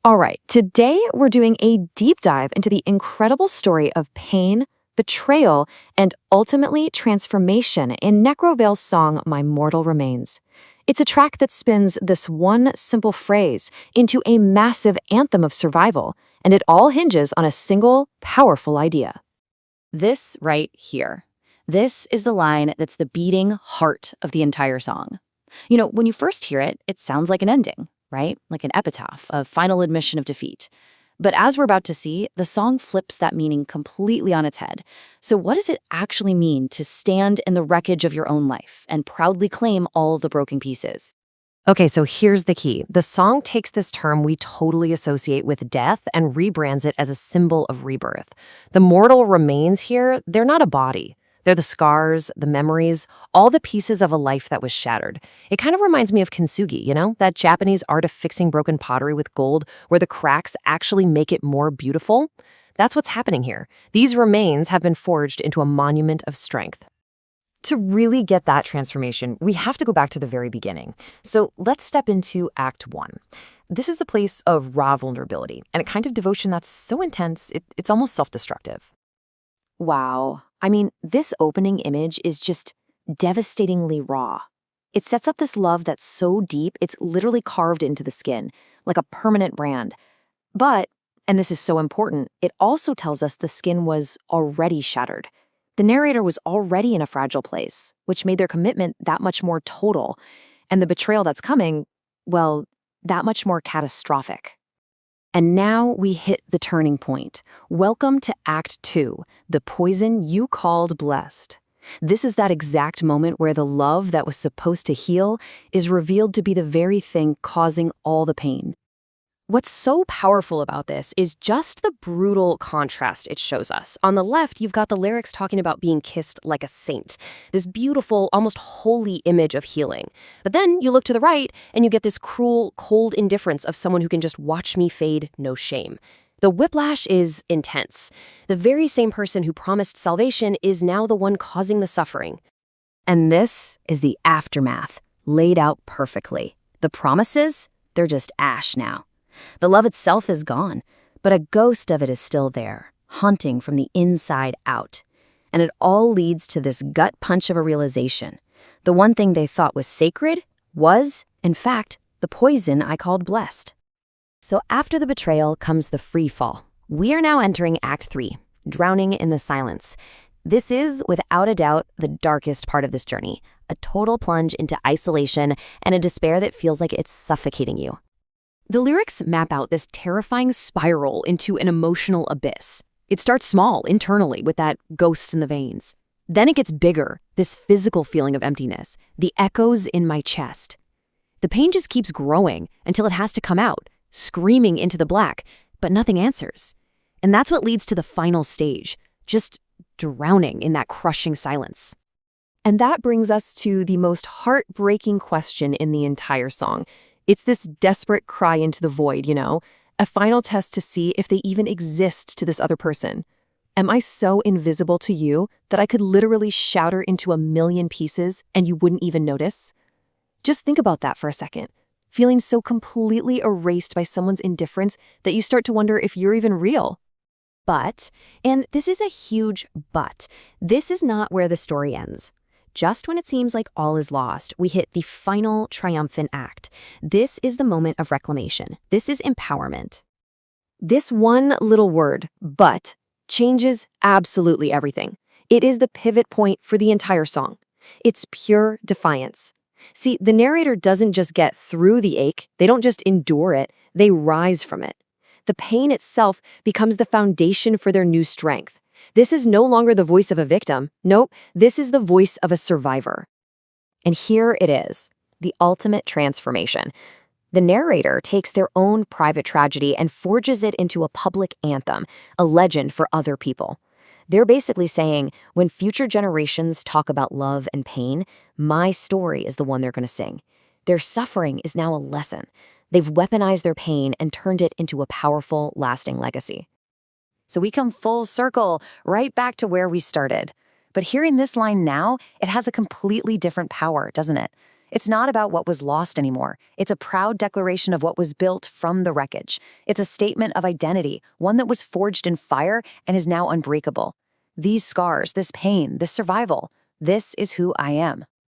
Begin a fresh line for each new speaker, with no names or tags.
All right, today we're doing a deep dive into the incredible story of pain, betrayal, and ultimately transformation in NecroVeil's song My Mortal Remains. It's a track that spins this one simple phrase into a massive anthem of survival, and it all hinges on a single, powerful idea.
This right here. This is the line that's the beating heart of the entire song. When you first hear it, it sounds like an ending, right? Like an epitaph, a final admission of defeat. But as we're about to see, the song flips that meaning completely on its head. So what does it actually mean to stand in the wreckage of your own life and proudly claim all the broken pieces?
Okay, so here's the key. The song takes this term we totally associate with death and rebrands it as a symbol of rebirth. The mortal remains here, they're not a body. They're the scars, the memories, all the pieces of a life that was shattered. It kind of reminds me of kintsugi, that Japanese art of fixing broken pottery with gold, where the cracks actually make it more beautiful. That's what's happening here. These remains have been forged into a monument of strength. To really get that transformation, we have to go back to the very beginning. So let's step into Act 1. This is a place of raw vulnerability and a kind of devotion that's so intense, it's almost self-destructive.
Wow. I mean, this opening image is just devastatingly raw. It sets up this love that's so deep, it's literally carved into the skin, like a permanent brand. But, and this is so important, it also tells us the skin was already shattered. The narrator was already in a fragile place, which made their commitment that much more total, and the betrayal that's coming, well, that much more catastrophic. And now we hit the turning point. Welcome to Act 2, the poison you called blessed. This is that exact moment where the love that was supposed to heal is revealed to be the very thing causing all the pain. What's so powerful about this is just the brutal contrast it shows us. On the left, you've got the lyrics talking about being kissed like a saint, this beautiful, almost holy image of healing. But then you look to the right, and you get this cruel, cold indifference of someone who can just watch me fade, no shame. The whiplash is intense. The very same person who promised salvation is now the one causing the suffering. And this is the aftermath, laid out perfectly. The promises, they're just ash now. The love itself is gone, but a ghost of it is still there, haunting from the inside out. And it all leads to this gut punch of a realization. The one thing they thought was sacred was, in fact, the poison I called blessed. So after the betrayal comes the free fall. We are now entering Act 3, drowning in the silence. This is, without a doubt, the darkest part of this journey, a total plunge into isolation and a despair that feels like it's suffocating you. The lyrics map out this terrifying spiral into an emotional abyss. It starts small, internally, with that ghost in the veins. Then it gets bigger, this physical feeling of emptiness, the echoes in my chest. The pain just keeps growing until it has to come out, screaming into the black, but nothing answers. And that's what leads to the final stage, just drowning in that crushing silence. And that brings us to the most heartbreaking question in the entire song. It's this desperate cry into the void, a final test to see if they even exist to this other person. Am I so invisible to you that I could literally shatter into a million pieces and you wouldn't even notice? Just think about that for a second. Feeling so completely erased by someone's indifference that you start to wonder if you're even real. But, and this is a huge but, this is not where the story ends. Just when it seems like all is lost, we hit the final triumphant act. This is the moment of reclamation. This is empowerment. This one little word, but, changes absolutely everything. It is the pivot point for the entire song. It's pure defiance. See, the narrator doesn't just get through the ache, they don't just endure it, they rise from it. The pain itself becomes the foundation for their new strength. This is no longer the voice of a victim. Nope, this is the voice of a survivor. And here it is, the ultimate transformation. The narrator takes their own private tragedy and forges it into a public anthem, a legend for other people. They're basically saying, when future generations talk about love and pain, my story is the one they're going to sing. Their suffering is now a lesson. They've weaponized their pain and turned it into a powerful, lasting legacy. So we come full circle, right back to where we started. But hearing this line now, it has a completely different power, doesn't it? It's not about what was lost anymore. It's a proud declaration of what was built from the wreckage. It's a statement of identity, one that was forged in fire and is now unbreakable. These scars, this pain, this survival, this is who I am.